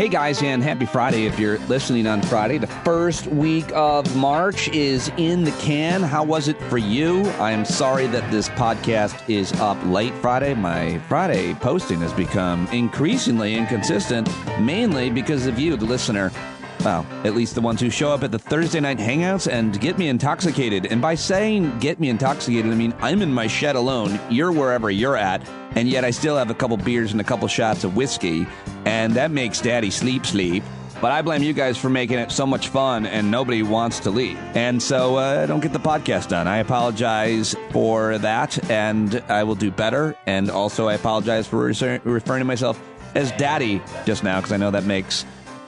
Hey guys, and happy Friday if you're listening on Friday. The first week of March is in the can. How was it for you? I am sorry that this podcast is up late Friday. My Friday posting has become increasingly inconsistent, mainly because of you, the listener. Well, at least the ones who show up at the Thursday night hangouts and get me intoxicated. And by saying get me intoxicated, I mean I'm in my shed alone. You're wherever you're at. And yet I still have a couple beers and a couple shots of whiskey. And that makes Daddy sleep. But I blame you guys for making it so much fun and nobody wants to leave. And so I don't get the podcast done. I apologize for that and I will do better. And also I apologize for referring to myself as Daddy just now because I know that makes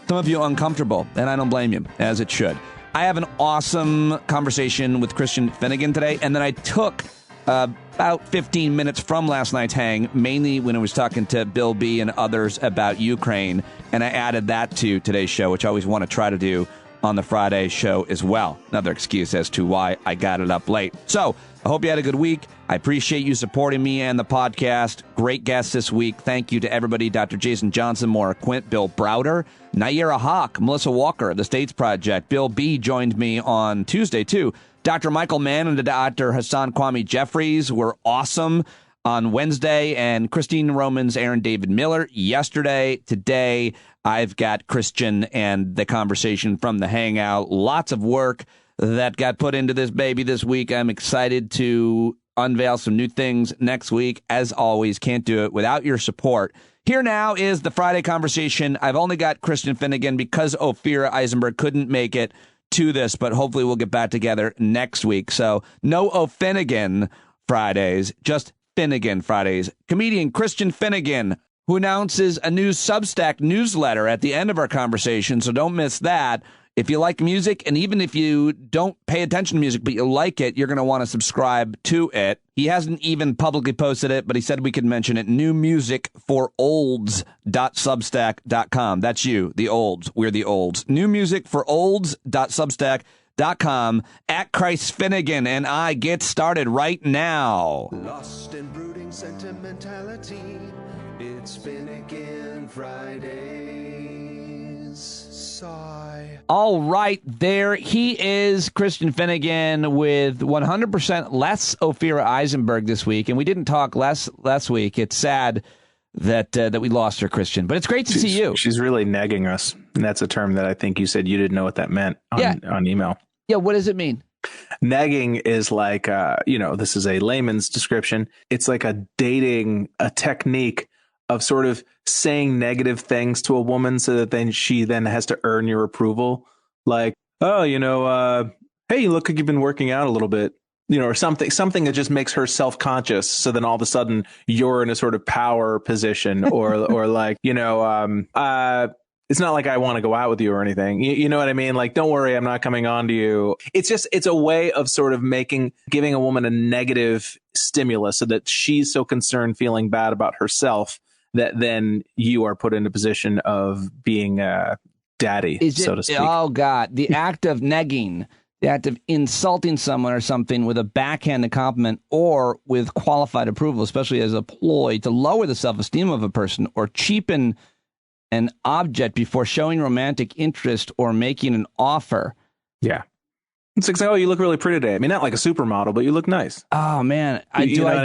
some of you uncomfortable, and I don't blame you, as it should. I have an awesome conversation with Christian Finnegan today, and then I took about 15 minutes from last night's hang, mainly when I was talking to Bill B. and others about Ukraine, and I added that to today's show, which I always want to try to do on the Friday show as well. Another excuse as to why I got it up late. So, I hope you had a good week. I appreciate you supporting me and the podcast. Great guests this week. Thank you to everybody. Dr. Jason Johnson, Maura Quint, Bill Browder, Naira Hawk, Melissa Walker, The States Project. Bill B. joined me on Tuesday, too. Dr. Michael Mann and Dr. Hassan Kwame Jeffries were awesome on Wednesday, and Christine Romans, Aaron David Miller yesterday. Today, I've got Christian and the conversation from the Hangout. Lots of work that got put into this baby this week. I'm excited to unveil some new things next week. As always, can't do it without your support. Here now is the Friday conversation. I've only got Christian Finnegan because Ophira Eisenberg couldn't make it to this, but hopefully we'll get back together next week. So no O'Finnegan Fridays, just Finnegan Fridays. Comedian Christian Finnegan, who announces a new Substack newsletter at the end of our conversation, so don't miss that. If you like music, and even if you don't pay attention to music, but you like it, you're going to want to subscribe to it. He hasn't even publicly posted it, but he said we could mention it. newmusicforolds.substack.com. That's you, the olds. We're the olds. newmusicforolds.substack.com. At Christ Finnegan, and I get started right now. Lost in brooding sentimentality, it's Finnegan Fridays. Sigh. All right, there he is, Christian Finnegan, with 100% less Ophira Eisenberg this week, and we didn't talk last week. It's sad that we lost her, Christian, but it's great to see you. She's really negging us, and that's a term that I think you said you didn't know what that meant on email. Yeah, what does it mean? Negging is like, this is a layman's description. It's like a technique of sort of saying negative things to a woman so that then she then has to earn your approval. Like, oh, hey, you look like you've been working out a little bit, or something that just makes her self-conscious. So then all of a sudden you're in a sort of power position or like, it's not like I want to go out with you or anything. You know what I mean? Like, don't worry, I'm not coming on to you. It's a way of sort of giving a woman a negative stimulus so that she's so concerned feeling bad about herself that then you are put in a position of being a daddy, so to speak. Oh, God. The act of negging, the act of insulting someone or something with a backhanded compliment or with qualified approval, especially as a ploy to lower the self-esteem of a person or cheapen an object before showing romantic interest or making an offer. Yeah. It's like, oh, you look really pretty today. I mean, not like a supermodel, but you look nice. Oh, man. Do I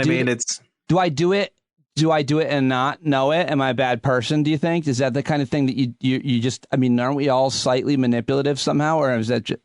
do it? Do I do it and not know it? Am I a bad person, do you think? Is that the kind of thing that you just, aren't we all slightly manipulative somehow? Or is that just...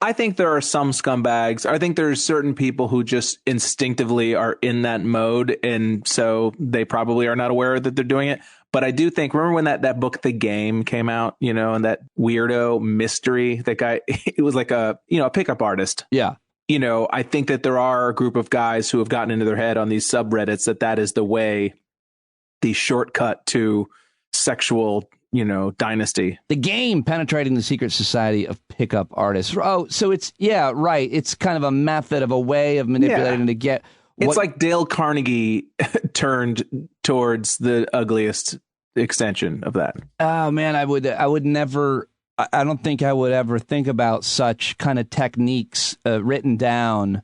I think there are some scumbags. I think there's certain people who just instinctively are in that mode. And so they probably are not aware that they're doing it. But I do think, remember when that book, The Game, came out, and that weirdo mystery, that guy, it was like a pickup artist. Yeah. I think that there are a group of guys who have gotten into their head on these subreddits that is the way, the shortcut to sexual, dynasty. The Game, penetrating the secret society of pickup artists. Oh, so it's, yeah, right. It's kind of a method of a way of manipulating to get. It's like Dale Carnegie turned towards the ugliest extension of that. Oh, man, I would never. I don't think I would ever think about such kind of techniques written down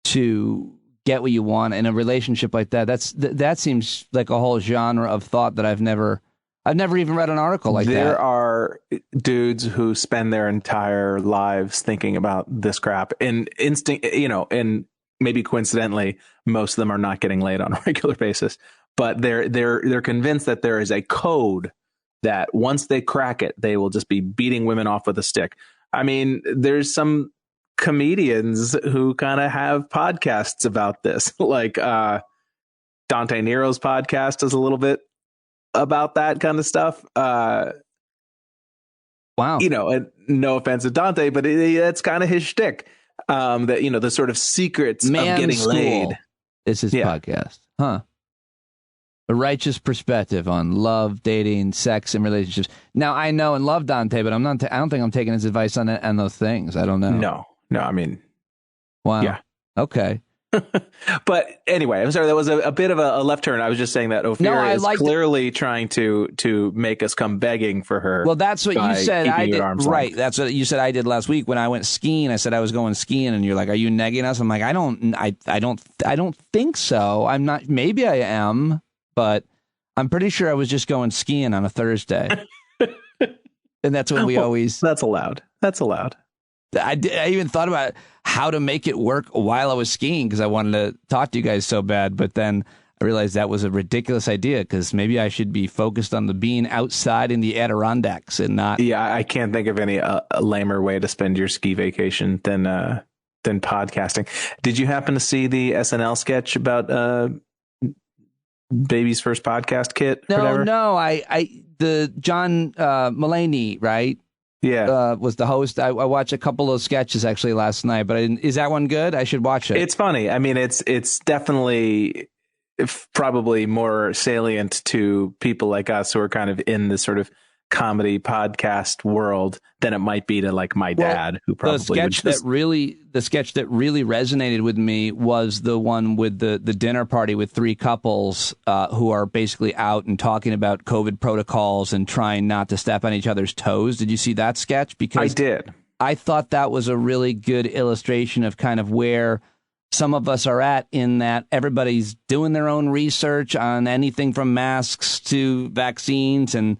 to get what you want in a relationship like that. That seems like a whole genre of thought that I've never I've never even read an article like that. There are dudes who spend their entire lives thinking about this crap, and and maybe coincidentally, most of them are not getting laid on a regular basis. But they're convinced that there is a code that once they crack it, they will just be beating women off with a stick. I mean, there's some comedians who kind of have podcasts about this, like Dante Nero's podcast is a little bit about that kind of stuff. Wow. And no offense to Dante, but that's kind of his shtick. That, the sort of secrets of getting laid. It's his podcast. Huh. A righteous perspective on love, dating, sex, and relationships. Now, I know and love Dante, but I don't think I'm taking his advice on those things. I don't know. No, I mean. Wow. Yeah. Okay. But anyway, I'm sorry, that was a bit of a left turn. I was just saying that Ophira is clearly trying to make us come begging for her. Well, that's what you said. I did. Right. Length. That's what you said I did last week when I went skiing. I said I was going skiing, and you're like, "Are you negging us?" I'm like, I don't think so. I'm not. Maybe I am, but I'm pretty sure I was just going skiing on a Thursday. And that's when we always. That's allowed. I even thought about how to make it work while I was skiing because I wanted to talk to you guys so bad. But then I realized that was a ridiculous idea because maybe I should be focused on the being outside in the Adirondacks and not. Yeah, I can't think of any lamer way to spend your ski vacation than podcasting. Did you happen to see the SNL sketch about baby's first podcast kit? No. The John Mulaney, right? Yeah, was the host. I watched a couple of sketches actually last night, but is that one good? I should watch it. It's funny. I mean, it's definitely probably more salient to people like us who are kind of in this sort of comedy podcast world than it might be to like my dad, who probably the sketch that really resonated with me was the one with the dinner party with three couples who are basically out and talking about COVID protocols and trying not to step on each other's toes. Did you see that sketch? Because I did. I thought that was a really good illustration of kind of where some of us are at, in that everybody's doing their own research on anything from masks to vaccines, and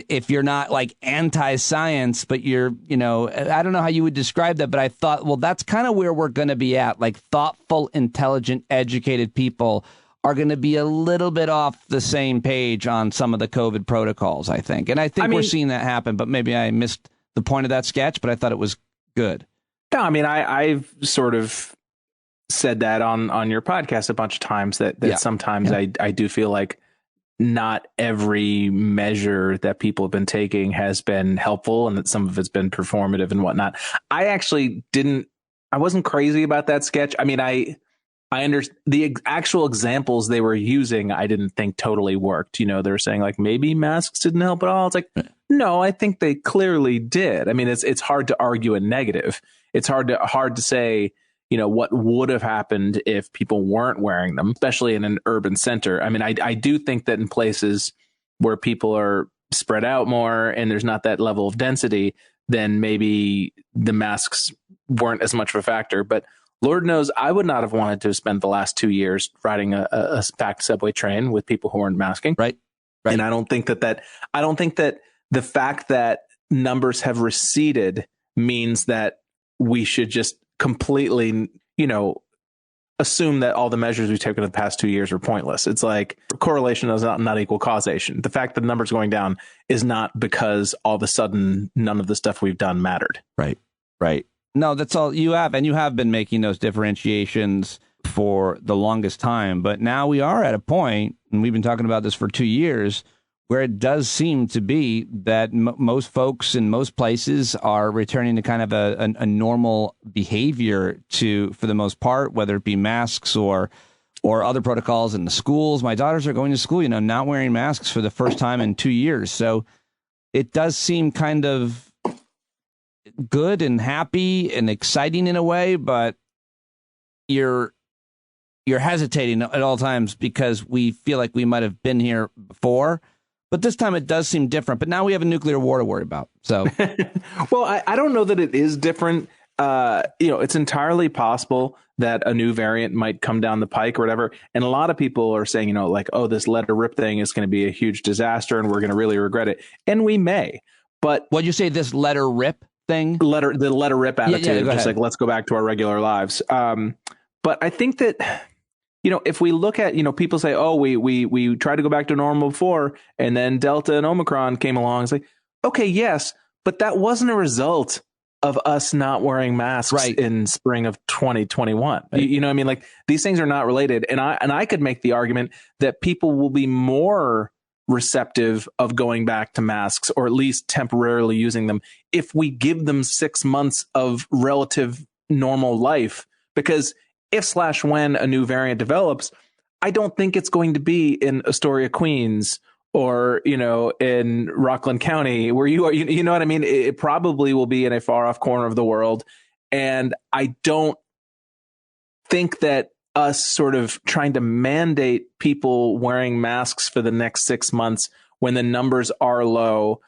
if you're not like anti-science, but you're, I don't know how you would describe that, but I thought, well, that's kind of where we're going to be at. Like thoughtful, intelligent, educated people are going to be a little bit off the same page on some of the COVID protocols, I think. And I think we're seeing that happen, but maybe I missed the point of that sketch, but I thought it was good. No, I mean, I've sort of said that on your podcast a bunch of times that sometimes I do feel like not every measure that people have been taking has been helpful, and that some of it's been performative and whatnot. I wasn't crazy about that sketch. I mean, I understand the actual examples they were using. I didn't think totally worked. They were saying like maybe masks didn't help at all. It's like, no, I think they clearly did. I mean, it's hard to argue a negative. It's hard to say, what would have happened if people weren't wearing them, especially in an urban center. I mean, I do think that in places where people are spread out more and there's not that level of density, then maybe the masks weren't as much of a factor. But Lord knows I would not have wanted to spend the last 2 years riding a packed subway train with people who weren't masking. Right. And I don't think that the fact that numbers have receded means that we should just completely, assume that all the measures we've taken in the past 2 years are pointless. It's like correlation does not equal causation. The fact that the numbers going down is not because all of a sudden none of the stuff we've done mattered. Right. No, that's all you have. And you have been making those differentiations for the longest time. But now we are at a point, and we've been talking about this for 2 years, where it does seem to be that most folks in most places are returning to kind of a normal behavior for the most part, whether it be masks or other protocols in the schools. My daughters are going to school, not wearing masks for the first time in 2 years. So it does seem kind of good and happy and exciting in a way, but you're hesitating at all times because we feel like we might have been here before. But this time it does seem different. But now we have a nuclear war to worry about. So, well, I don't know that it is different. it's entirely possible that a new variant might come down the pike or whatever. And a lot of people are saying, like, oh, this let her rip thing is going to be a huge disaster and we're going to really regret it. And we may. But what'd you say, this let her rip thing? The let her rip attitude, just ahead. Like, let's go back to our regular lives. But I think that, if we look at, people say, oh, we tried to go back to normal before, and then Delta and Omicron came along. It's like, okay, yes, but that wasn't a result of us not wearing masks in spring of 2021. Right. You know what I mean? Like, these things are not related. And I could make the argument that people will be more receptive of going back to masks, or at least temporarily using them, if we give them 6 months of relative normal life. Because if/when a new variant develops, I don't think it's going to be in Astoria, Queens, or, in Rockland County, where you are, you know what I mean? It probably will be in a far off corner of the world. And I don't think that us sort of trying to mandate people wearing masks for the next 6 months when the numbers are low,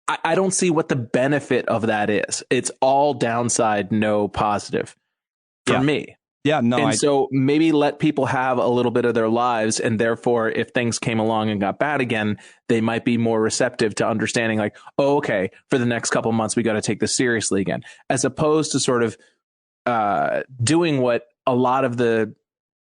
I don't see what the benefit of that is. It's all downside, no positive for me. Yeah, no. And so maybe let people have a little bit of their lives. And therefore, if things came along and got bad again, they might be more receptive to understanding, like, oh, okay, for the next couple of months, we got to take this seriously again, as opposed to sort of doing what a lot of the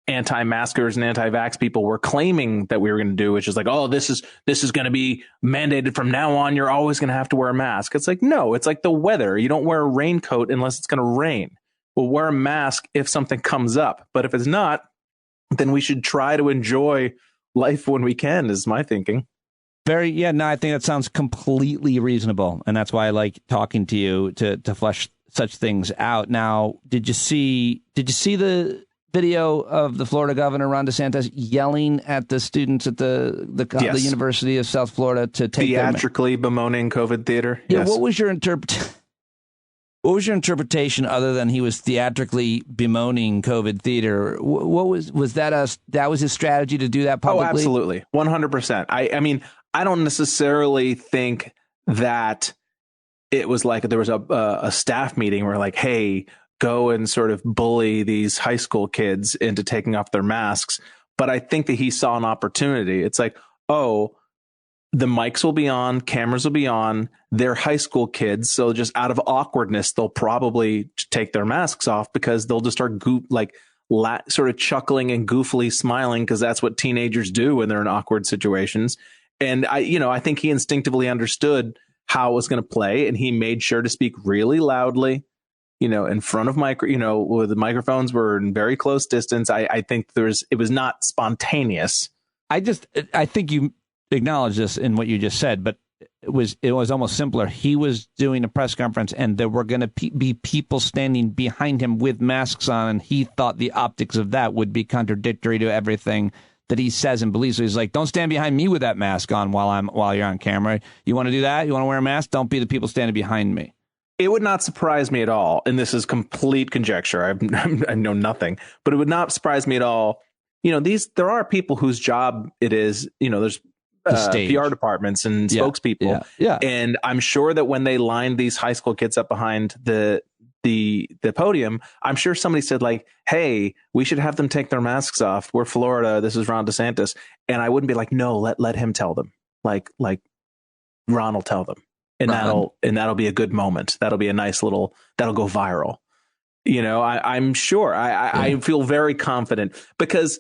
anti-maskers and anti-vax people were claiming that we were going to do, which is like, oh, this is going to be mandated from now on. You're always going to have to wear a mask. It's like, no, it's like the weather. You don't wear a raincoat unless it's going to rain. We'll wear a mask if something comes up. But if it's not, then we should try to enjoy life when we can, is my thinking. I think that sounds completely reasonable. And that's why I like talking to you to flesh such things out. Now, did you see the video of the Florida governor, Ron DeSantis, yelling at the students at the University of South Florida to take theatrically bemoaning COVID theater? Yeah, yes. What was your interpretation other than he was theatrically bemoaning COVID theater? What was that? That was his strategy to do that publicly? Oh, absolutely. 100%. I mean, I don't necessarily think that it was like there was a staff meeting where, like, hey, go and sort of bully these high school kids into taking off their masks. But I think that he saw an opportunity. It's like, oh, the mics will be on, cameras will be on. They're high school kids, so just out of awkwardness, they'll probably take their masks off because they'll just start sort of chuckling and goofily smiling, because that's what teenagers do when they're in awkward situations. And I think he instinctively understood how it was going to play, and he made sure to speak really loudly, in front of where the microphones were in very close distance. I think it was not spontaneous. I think you acknowledge this in what you just said, but it was almost simpler. He was doing a press conference, and there were going to be people standing behind him with masks on, and he thought the optics of that would be contradictory to everything that he says and believes. So he's like, don't stand behind me with that mask on while you're on camera. You want to do that? You want to wear a mask? Don't be the people standing behind me. It would not surprise me at all, and this is complete conjecture. I know nothing, but it would not surprise me at all. There are people whose job it is, there's PR departments and spokespeople. Yeah. And I'm sure that when they lined these high school kids up behind the podium, I'm sure somebody said, like, hey, we should have them take their masks off. We're Florida. This is Ron DeSantis. And I wouldn't be like, no, let him tell them. Like Ron will tell them. And that'll be a good moment. That'll be a nice that'll go viral. I'm sure. I feel very confident, because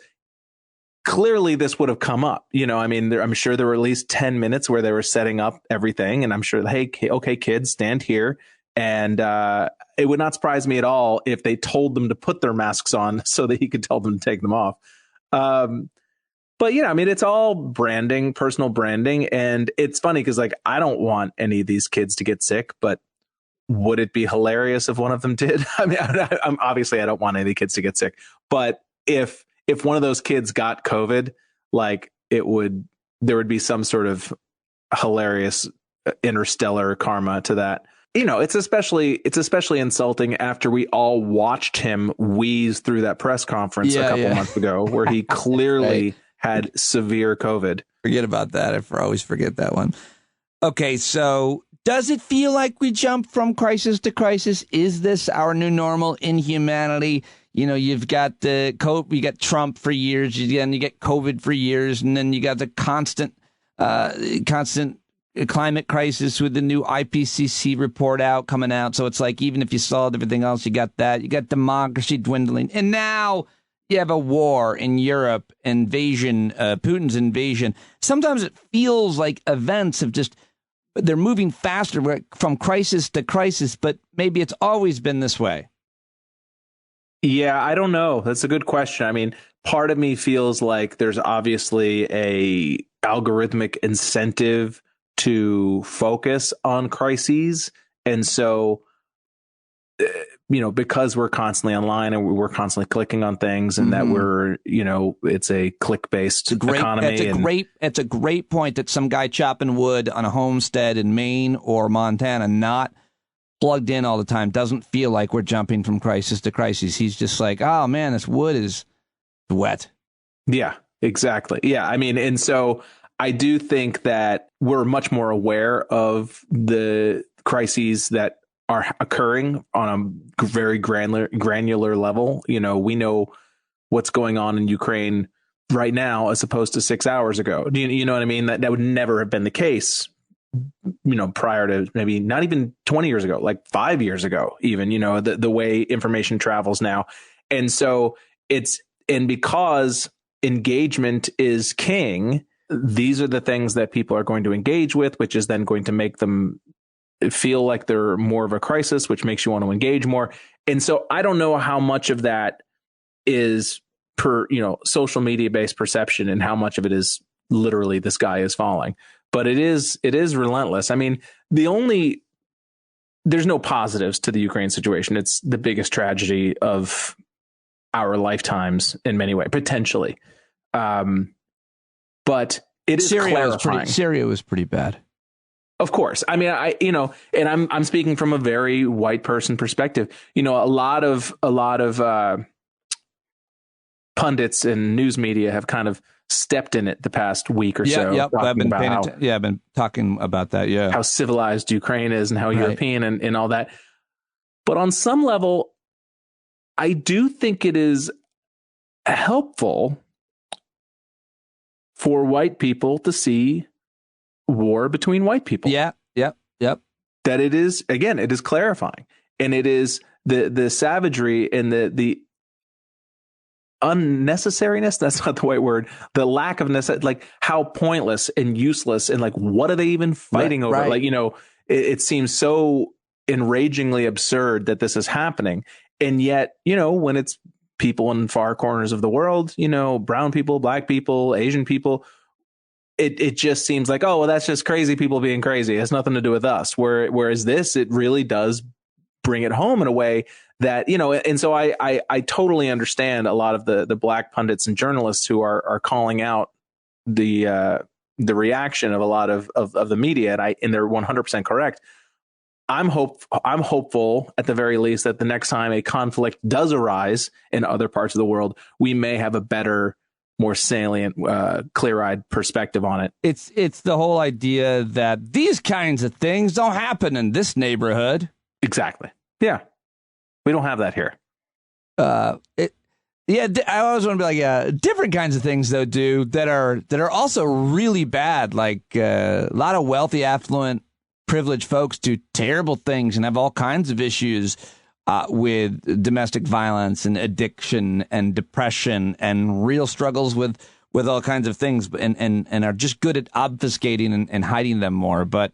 clearly this would have come up. I'm sure there were at least 10 minutes where they were setting up everything. And I'm sure, hey, okay, kids, stand here. And it would not surprise me at all if they told them to put their masks on so that he could tell them to take them off. But it's all branding, personal branding. And it's funny because, like, I don't want any of these kids to get sick, but would it be hilarious if one of them did? I mean, I'm obviously I don't want any of the kids to get sick, but if one of those kids got COVID, like, there would be some sort of hilarious interstellar karma to that. It's especially insulting after we all watched him wheeze through that press conference a couple months ago, where he clearly had severe COVID. Forget about that. I always forget that one. Okay, so Does it feel like we jump from crisis to crisis? Is this our new normal in humanity? You know, you've got you got Trump for years, and you get COVID for years, and then you got the constant climate crisis with the new IPCC report coming out. So it's like, even if you solved everything else, you got that. You got democracy dwindling. And now you have a war in Europe, Putin's invasion. Sometimes it feels like events they're moving faster from crisis to crisis, but maybe it's always been this way. Yeah, I don't know. That's a good question. I mean, part of me feels like there's obviously a algorithmic incentive to focus on crises. And so, because we're constantly online and we're constantly clicking on things, and that we're, it's a click-based economy. It's a great point that some guy chopping wood on a homestead in Maine or Montana, not plugged in all the time, doesn't feel like we're jumping from crisis to crisis. He's just like, oh man, this wood is wet. Yeah, exactly. Yeah. I mean, and so I do think that we're much more aware of the crises that are occurring on a very granular level. We know what's going on in Ukraine right now as opposed to 6 hours ago. You know what I mean? That would never have been the case, prior to maybe not even 20 years ago, like 5 years ago, even, the way information travels now. And so because engagement is king, these are the things that people are going to engage with, which is then going to make them feel like they're more of a crisis, which makes you want to engage more. And so I don't know how much of that is social media based perception and how much of it is literally the sky is falling. But it is relentless. I mean, there's no positives to the Ukraine situation. It's the biggest tragedy of our lifetimes in many ways, potentially. But it is clarifying. Syria was pretty bad. Of course. I mean, and I'm speaking from a very white person perspective. A lot of pundits and news media have kind of stepped in it the past week or so. Yep. I've been talking about that. Yeah. How civilized Ukraine is and how European and all that. But on some level, I do think it is helpful for white people to see war between white people. Yeah. Yep. That it is clarifying, and it is the savagery and the unnecessariness. That's not the right word. The lack of necessity, like how pointless and useless, and like, what are they even fighting over? Right. Like, it seems so enragingly absurd that this is happening. And yet, when it's people in far corners of the world, brown people, black people, Asian people, it just seems like, oh, well, that's just crazy people being crazy. It has nothing to do with us. Whereas this, it really does bring it home in a way that, and so I totally understand a lot of the black pundits and journalists who are calling out the reaction of a lot of the media, and they're 100% correct. I'm hopeful at the very least that the next time a conflict does arise in other parts of the world, we may have a better, more salient, clear-eyed perspective on it. It's the whole idea that these kinds of things don't happen in this neighborhood. Exactly. Yeah. We don't have that here. I always want to be like, different kinds of things though that are also really bad. Like a lot of wealthy, affluent, privileged folks do terrible things and have all kinds of issues with domestic violence and addiction and depression and real struggles with all kinds of things, and are just good at obfuscating and hiding them more. But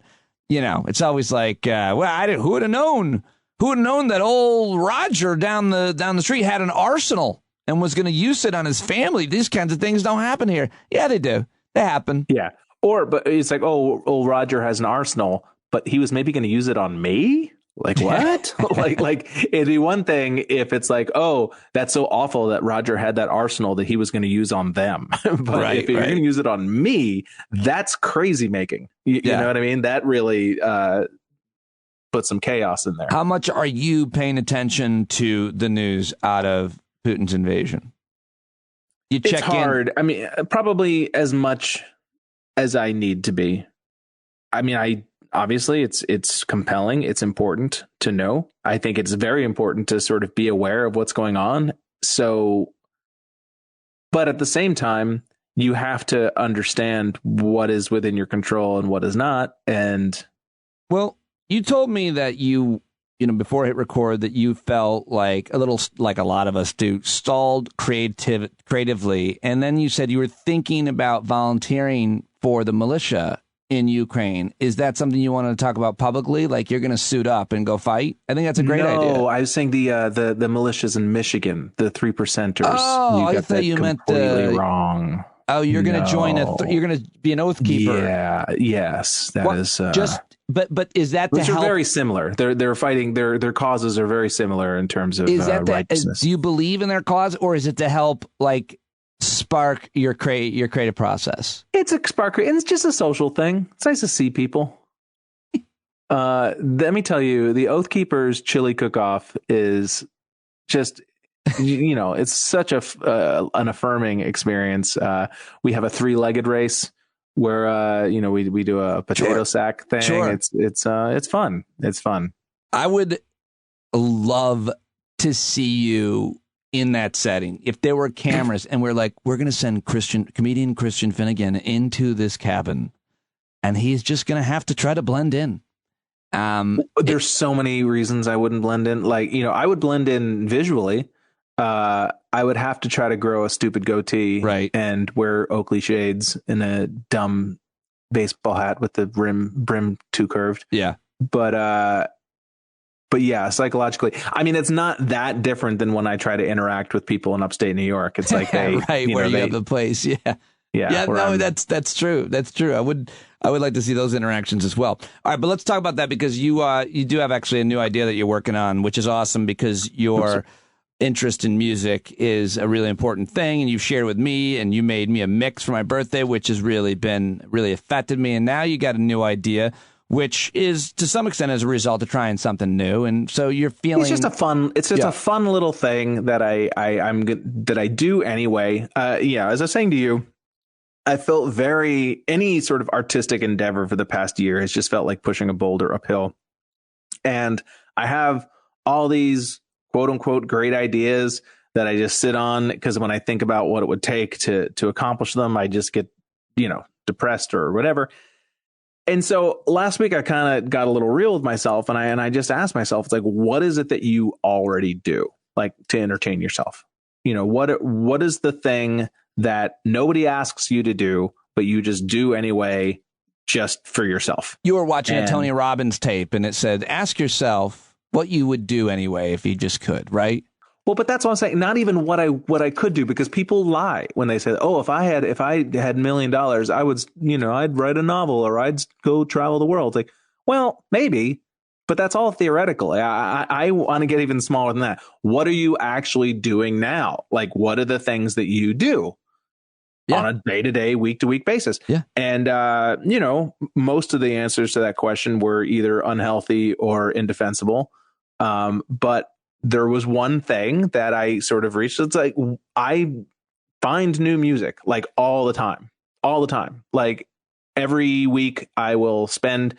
it's always like, who would have known? Who would have known that old Roger down the street had an arsenal and was going to use it on his family? These kinds of things don't happen here. Yeah, they do. They happen. Yeah. But it's like, oh, old Roger has an arsenal, but he was maybe going to use it on me? Like what? like it'd be one thing if it's like, oh, that's so awful that Roger had that arsenal that he was going to use on them. But if you're going to use it on me, that's crazy making. You know what I mean? That really put some chaos in there. How much are you paying attention to the news out of Putin's invasion? You check it's hard. I mean, probably as much as I need to be. I mean, obviously it's compelling. It's important to know. I think it's very important to sort of be aware of what's going on. So, but at the same time, you have to understand what is within your control and what is not. And well, you told me that you know, before I hit record, that you felt like a little, like a lot of us do, stalled creatively. And then you said you were thinking about volunteering for the militia in Ukraine. Is that something you want to talk about publicly? Like you're going to suit up and go fight? I think that's a great idea. No, I was saying the militias in Michigan, the 3%ers. Oh, I thought you meant completely wrong. Oh, you're going to join you're going to be an oath keeper. Yeah. Yes, that is But is that to which help? Are very similar. They're fighting. Their causes are very similar in terms of righteousness. Do you believe in their cause, or is it to help like spark your creative process? It's a spark. It's just a social thing. It's nice to see people. Let me tell you, the Oath Keepers chili cook-off is just, you know, it's such an affirming experience. We have a 3-legged race where you know, we do a potato sack thing. Sure. It's fun. It's fun. I would love to see you in that setting. If there were cameras and we're going to send comedian Christian Finnegan into this cabin and he's just going to have to try to blend in. There's so many reasons I wouldn't blend in. Like, you know, I would blend in visually. I would have to try to grow a stupid goatee, right, and wear Oakley shades and a dumb baseball hat with the brim too curved. Yeah. But yeah, psychologically, I mean, it's not that different than when I try to interact with people in upstate New York. It's like they, right, where you have the place. Yeah. No, that's true. That's true. I would like to see those interactions as well. All right, but let's talk about that, because you do have actually a new idea that you're working on, which is awesome, because your interest in music is a really important thing, and you've shared with me, and you made me a mix for my birthday, which has really affected me. And now you got a new idea, which is to some extent as a result of trying something new. And so you're feeling it's just a fun little thing that I do anyway. As I was saying to you, I felt any sort of artistic endeavor for the past year has just felt like pushing a boulder uphill. And I have all these quote unquote great ideas that I just sit on, because when I think about what it would take to accomplish them, I just get, you know, depressed or whatever. And so last week I kind of got a little real with myself, and I just asked myself, it's like, what is it that you already do, like, to entertain yourself? You know, what is the thing that nobody asks you to do, but you just do anyway, just for yourself? You were watching a Tony Robbins tape, and it said, ask yourself what you would do anyway if you just could, right? Well, but that's what I'm saying. Not even what I could do, because people lie when they say, "Oh, if I had $1 million, I would, you know, I'd write a novel or I'd go travel the world." It's like, well, maybe, but that's all theoretical. I want to get even smaller than that. What are you actually doing now? Like, what are the things that you do on a day-to-day, week-to-week basis? Yeah. And, you know, most of the answers to that question were either unhealthy or indefensible. But there was one thing that I sort of reached. It's like, I find new music like all the time. Like every week I will spend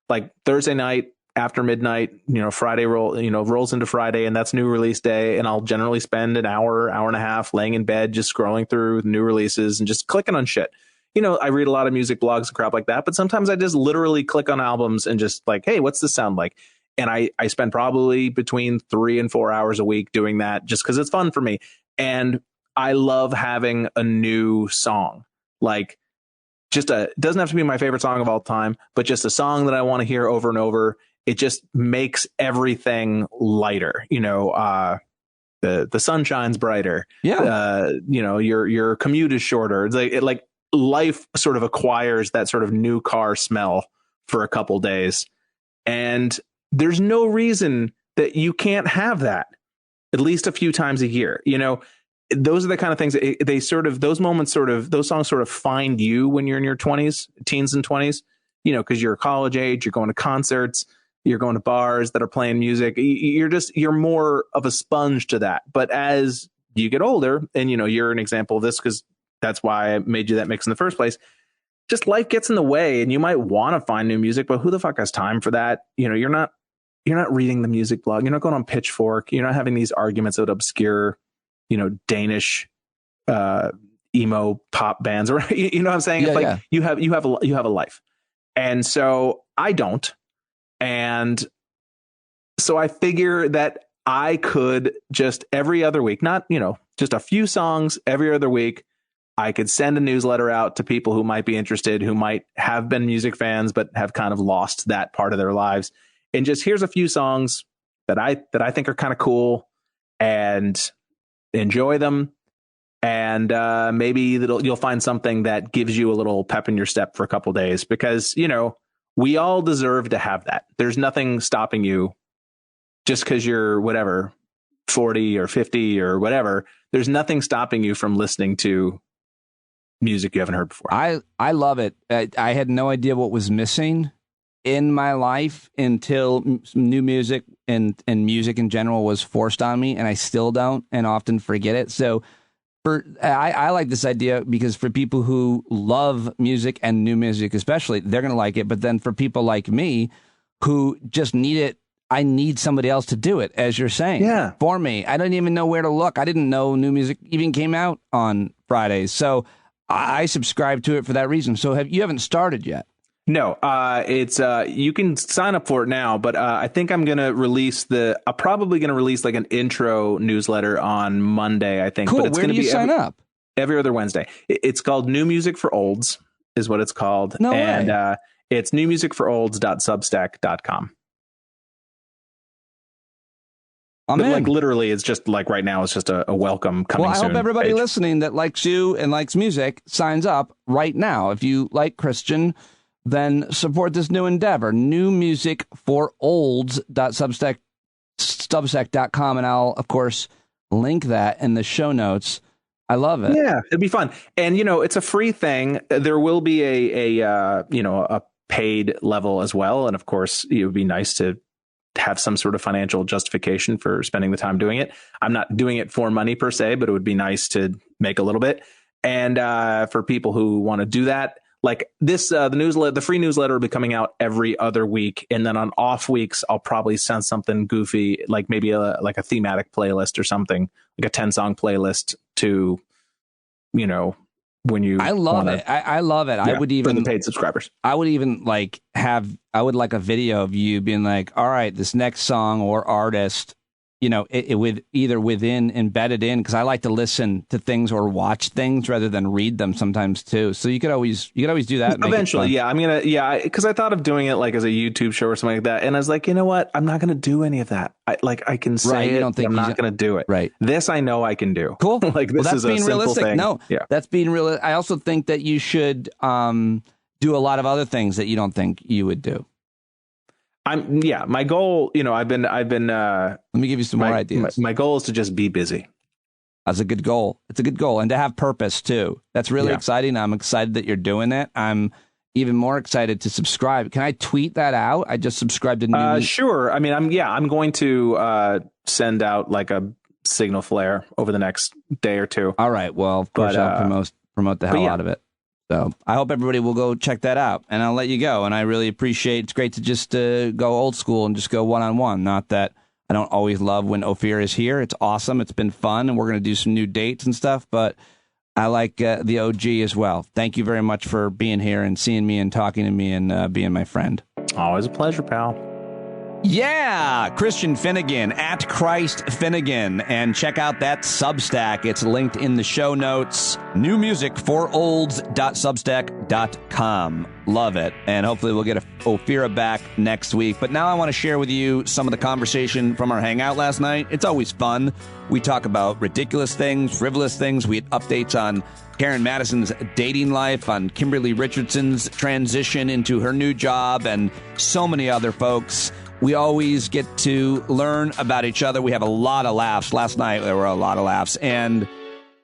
like Thursday night after midnight, you know, Friday rolls into Friday, and that's new release day. And I'll generally spend an hour and a half laying in bed, just scrolling through new releases and just clicking on shit. You know, I read a lot of music blogs and crap like that, but sometimes I just literally click on albums and just like, hey, what's this sound like? And I spend probably between 3 and 4 hours a week doing that, just because it's fun for me. And I love having a new song, like it doesn't have to be my favorite song of all time, but just a song that I want to hear over and over. It just makes everything lighter. You know, the sun shines brighter. Yeah. You know, your commute is shorter. It's like life sort of acquires that sort of new car smell for a couple days. And there's no reason that you can't have that at least a few times a year. You know, those are the kind of things that those songs sort of find you when you're in your teens and 20s, you know, because you're college age, you're going to concerts, you're going to bars that are playing music. You're more of a sponge to that. But as you get older, and, you know, you're an example of this, because that's why I made you that mix in the first place. just life gets in the way, and you might want to find new music, but who the fuck has time for that? You know, you're not reading the music blog. You're not going on Pitchfork. You're not having these arguments with obscure, Danish emo pop bands, or you know what I'm saying? Yeah, it's like you have a life. And so I don't. And so I figure that I could just every other week, not, just a few songs every other week, I could send a newsletter out to people who might be interested, who might have been music fans, but have kind of lost that part of their lives. And just here's a few songs that I think are kind of cool, and enjoy them. And maybe you'll find something that gives you a little pep in your step for a couple days, because, we all deserve to have that. There's nothing stopping you just because you're whatever, 40 or 50 or whatever. There's nothing stopping you from listening to music you haven't heard before. I love it. I had no idea what was missing in my life until new music and music in general was forced on me, and I still don't, and often forget it. So I like this idea, because for people who love music and new music especially, they're going to like it. But then for people like me who just need it, I need somebody else to do it, as you're saying, for me. I don't even know where to look. I didn't know new music even came out on Fridays. So I subscribe to it for that reason. So you haven't started yet? No, it's you can sign up for it now, but I think I'm going to release I'm probably going to release like an intro newsletter on Monday, I think. Cool. But it's Where do you sign up? Every other Wednesday. It's called New Music for Olds is what it's called. No way. And it's newmusicforolds.substack.com. I'm in. Like literally, it's just like right now, it's just a welcome coming soon. Well, I hope everybody page. listening that likes you and likes music signs up right now. If you like Christian, then support this new endeavor, newmusicforolds.substack.com. And I'll, of course, link that in the show notes. I love it. Yeah, it'd be fun. And, it's a free thing. There will be a paid level as well. And of course, it would be nice to have some sort of financial justification for spending the time doing it. I'm not doing it for money per se, but it would be nice to make a little bit. And for people who want to do that, like this, the free newsletter will be coming out every other week. And then on off weeks, I'll probably send something goofy, like maybe a thematic playlist or something, like a 10-song playlist to, when you. I love it. I love it. Yeah, I would even for the paid subscribers. I would even like a video of you being like, all right, this next song or artist, it with either within embedded in, because I like to listen to things or watch things rather than read them sometimes too. So you could always do that. Eventually, because I thought of doing it like as a YouTube show or something like that, and I was like, you know what, I'm not going to do any of that. I can say it, I'm not going to do it. Right. This I know I can do. Cool. Like this is a simple realistic. thing. No, that's being real. I also think that you should do a lot of other things that you don't think you would do. My goal, I've been let me give you some more ideas. My goal is to just be busy. That's a good goal. It's a good goal. And to have purpose too. That's really exciting. I'm excited that you're doing it. I'm even more excited to subscribe. Can I tweet that out? I just subscribed to New Sure. I mean, I'm going to send out like a signal flare over the next day or two. All right. Well, of course I'll promote the hell out of it. So I hope everybody will go check that out, and I'll let you go. And I really appreciate, it's great to just go old school and just go one-on-one. Not that I don't always love when Ophir is here. It's awesome. It's been fun, and we're going to do some new dates and stuff, but I like the OG as well. Thank you very much for being here and seeing me and talking to me and being my friend. Always a pleasure, pal. Yeah, Christian Finnegan at Christ Finnegan, and check out that Substack. It's linked in the show notes. newmusicforolds.substack.com. Love it. And hopefully we'll get Ophira back next week. But now I want to share with you some of the conversation from our hangout last night. It's always fun. We talk about ridiculous things, frivolous things. We had updates on Karen Madison's dating life, on Kimberly Richardson's transition into her new job, and so many other folks. We always get to learn about each other. We have a lot of laughs. Last night, there were a lot of laughs. And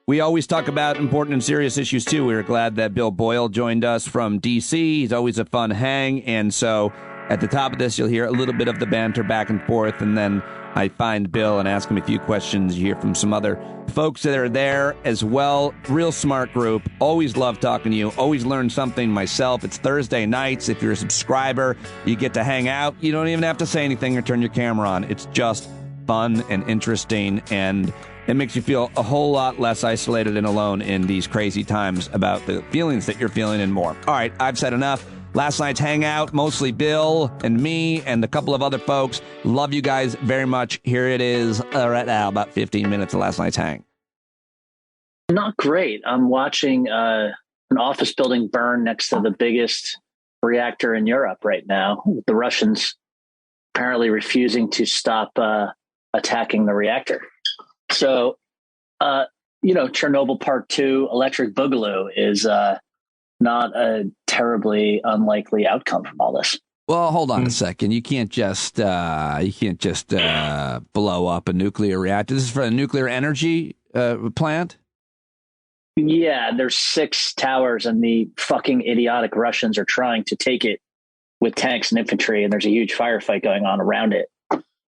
we always talk about important and serious issues, too. We were glad that Bill Boyle joined us from D.C. He's always a fun hang. And so At the top of this, you'll hear a little bit of the banter back and forth, and then I find Bill and ask him a few questions. You hear from some other folks that are there as well. Real smart group. Always love talking to you. Always learn something myself. It's Thursday nights. If you're a subscriber, you get to hang out. You don't even have to say anything or turn your camera on. It's just fun and interesting, and it makes you feel a whole lot less isolated and alone in these crazy times about the feelings that you're feeling and more. All right, I've said enough. Last night's hangout, mostly Bill and me and a couple of other folks. Love you guys very much. Here it is right now, about 15 minutes of last night's hang. Not great. I'm watching an office building burn next to the biggest reactor in Europe right now. The Russians apparently refusing to stop attacking the reactor. So, Chernobyl Part 2, Electric Boogaloo is not a terribly unlikely outcome from all this. Well, hold on a second. You can't just blow up a nuclear reactor. This is for a nuclear energy plant? Yeah, there's 6 towers, and the fucking idiotic Russians are trying to take it with tanks and infantry, and there's a huge firefight going on around it.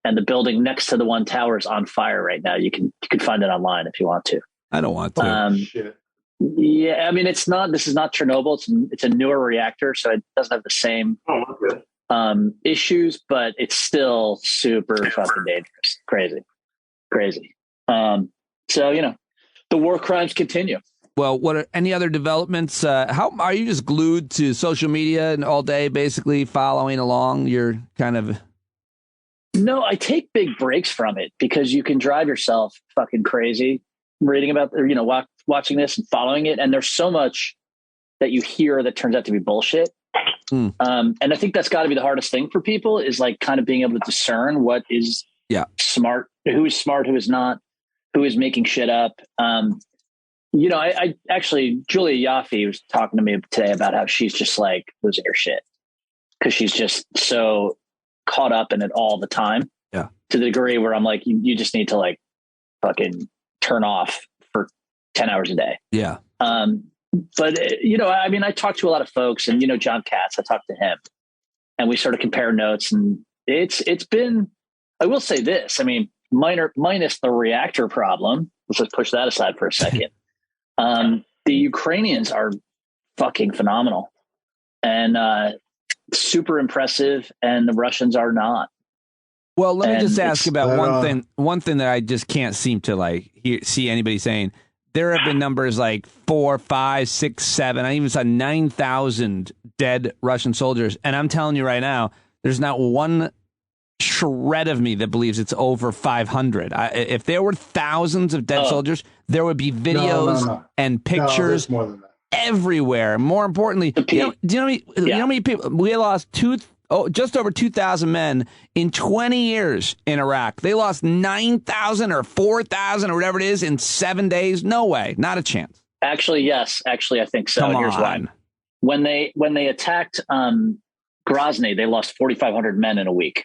And the building next to the one tower is on fire right now. You can find it online if you want to. I don't want to. Shit. Yeah, I mean, this is not Chernobyl. It's a newer reactor, so it doesn't have the same issues, but it's still super fucking dangerous. Crazy. So, the war crimes continue. Well, what are any other developments? How are you just glued to social media and all day, basically following along? You're kind of... No, I take big breaks from it because you can drive yourself fucking crazy reading about, watching this and following it. And there's so much that you hear that turns out to be bullshit. And I think that's got to be the hardest thing for people is like kind of being able to discern what is smart, who is smart, who is not, who is making shit up. I actually, Julia Yaffe was talking to me today about how she's just like losing her shit because she's just so caught up in it all the time. Yeah. To the degree where I'm like, you just need to like fucking turn off for 10 hours a day. Yeah. But I talked to a lot of folks and, John Katz, I talked to him and we sort of compare notes and it's been, I will say this, minus the reactor problem, let's just push that aside for a second. The Ukrainians are fucking phenomenal and super impressive, and the Russians are not. Well, let me just ask about one thing that I just can't seem to see anybody saying. There have been numbers like 4, 5, 6, 7. I even saw 9,000 dead Russian soldiers. And I'm telling you right now, there's not one shred of me that believes it's over 500. If there were thousands of dead soldiers, there would be videos and pictures everywhere. More importantly, do you know how many people we lost? Just over 2,000 men in 20 years in Iraq. They lost 9,000 or 4,000 or whatever it is in 7 days. No way. Not a chance. Actually, yes. Actually, I think so. Come Here's on. why. When they attacked Grozny, they lost 4,500 men in a week.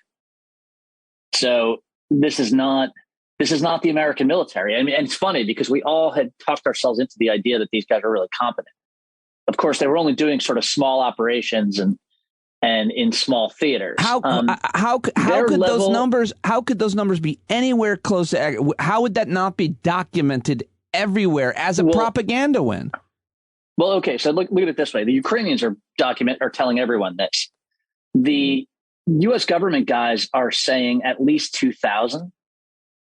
So this is not the American military. And it's funny because we all had talked ourselves into the idea that these guys are really competent. Of course, they were only doing sort of small operations and in small theaters. How could those numbers be anywhere close to? How would that not be documented everywhere as a propaganda win? Well, okay, so look at it this way: the Ukrainians are telling everyone this. The U.S. government guys are saying at least 2,000,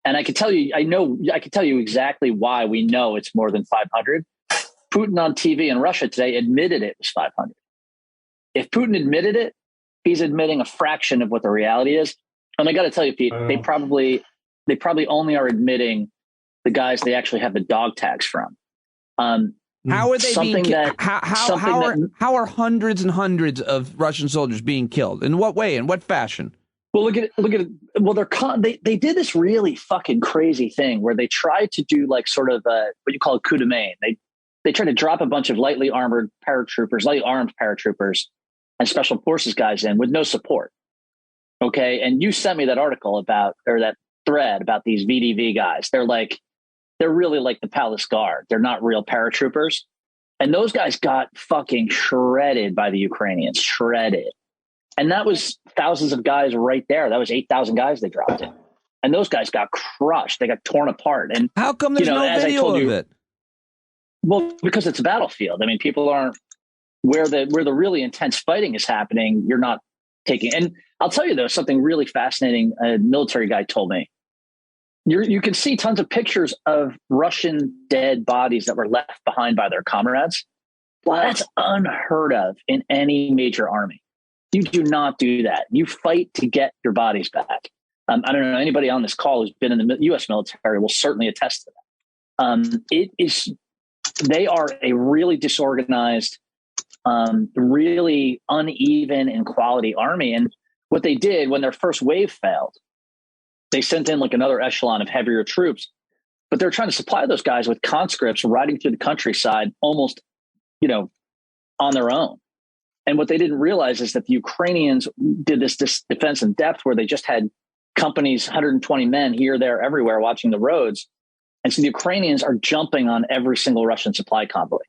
and I can tell you exactly why we know it's more than 500. Putin on TV in Russia today admitted it was 500. If Putin admitted it, he's admitting a fraction of what the reality is. And I got to tell you, Pete, they probably only are admitting the guys they actually have the dog tags from. How are they being killed? How are hundreds and hundreds of Russian soldiers being killed? In what way? In what fashion? Well, look at it. Well, they did this really fucking crazy thing where they tried to do like sort of what you call a coup de main. They tried to drop a bunch of lightly armed paratroopers and special forces guys in with no support. Okay. And you sent me that article that thread about these VDV guys. They're really like the Palace Guard. They're not real paratroopers. And those guys got fucking shredded by the Ukrainians, shredded. And that was thousands of guys right there. That was 8,000 guys they dropped in. And those guys got crushed. They got torn apart. And how come there's no video of it? Well, because it's a battlefield. I mean, people aren't where the really intense fighting is happening. You're not taking. And I'll tell you though, something really fascinating. A military guy told me. You can see tons of pictures of Russian dead bodies that were left behind by their comrades. Well, that's unheard of in any major army. You do not do that. You fight to get your bodies back. I don't know, anybody on this call who's been in the U.S. military will certainly attest to that. They are a really disorganized, really uneven in quality army. And what they did when their first wave failed, they sent in like another echelon of heavier troops, but they're trying to supply those guys with conscripts riding through the countryside almost, on their own. And what they didn't realize is that the Ukrainians did this defense in depth where they just had companies, 120 men here, there, everywhere watching the roads. And so the Ukrainians are jumping on every single Russian supply convoy.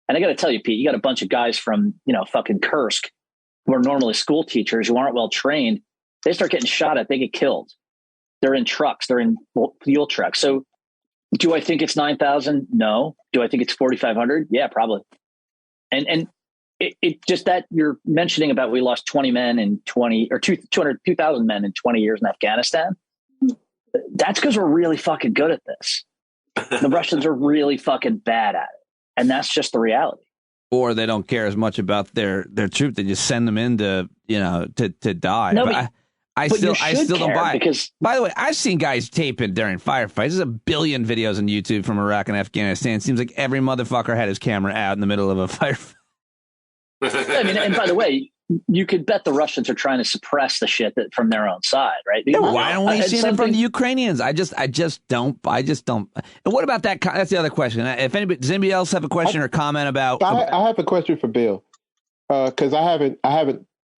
And I got to tell you, Pete, you got a bunch of guys from, fucking Kursk who are normally school teachers who aren't well trained. They start getting shot at, they get killed. They're in trucks, they're in fuel trucks. So do I think it's 9,000? No. Do I think it's 4,500? Yeah, probably. And it just that you're mentioning about we lost 20 men in 2,000 men in 20 years in Afghanistan. That's because we're really fucking good at this. The Russians are really fucking bad at it. And that's just the reality. Or they don't care as much about their troops. They just send them in to die. No, but I still don't buy it. Because, by the way, I've seen guys tape it during firefights. There's a billion videos on YouTube from Iraq and Afghanistan. It seems like every motherfucker had his camera out in the middle of a firefight. I mean, and by the way, you could bet the Russians are trying to suppress the shit from their own side, right? Yeah, why don't we see it from the Ukrainians? I just don't. And what about that? That's the other question. If does anybody else have a question or comment about? I have a question for Bill because I haven't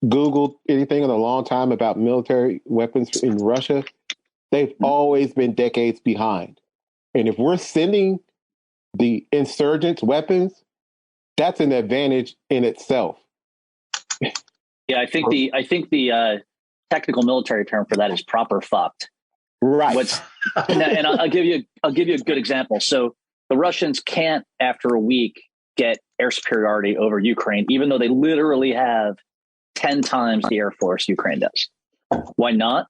Googled anything in a long time about military weapons in Russia. They've always been decades behind, and if we're sending the insurgents weapons, that's an advantage in itself. Yeah, I think the technical military term for that is proper fucked. Right. And I'll give you a good example. So the Russians can't, after a week, get air superiority over Ukraine, even though they literally have 10 times the air force Ukraine does. Why not?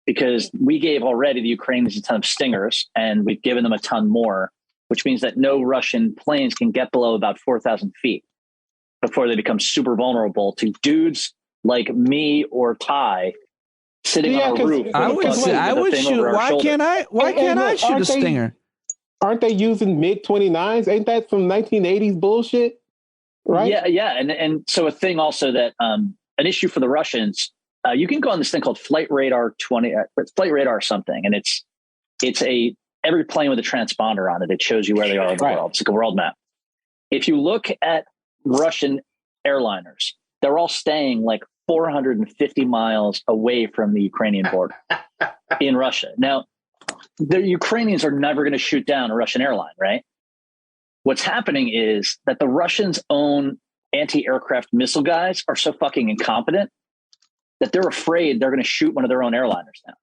Because we gave already the Ukrainians a ton of Stingers, and we've given them a ton more, which means that no Russian planes can get below about 4,000 feet before they become super vulnerable to dudes like me or Ty sitting on a roof. I would shoot. Why can't I shoot a Stinger? Aren't they using MiG-29s? Ain't that some 1980s bullshit? Right? Yeah. And so a thing also that an issue for the Russians, you can go on this thing called Flight Radar something, and it's every plane with a transponder on it. It shows you where they are in the world. It's like a world map. If you look at Russian airliners, they're all staying like 450 miles away from the Ukrainian border in Russia. Now, the Ukrainians are never going to shoot down a Russian airline, right? What's happening is that the Russians' own anti-aircraft missile guys are so fucking incompetent that they're afraid they're going to shoot one of their own airliners down.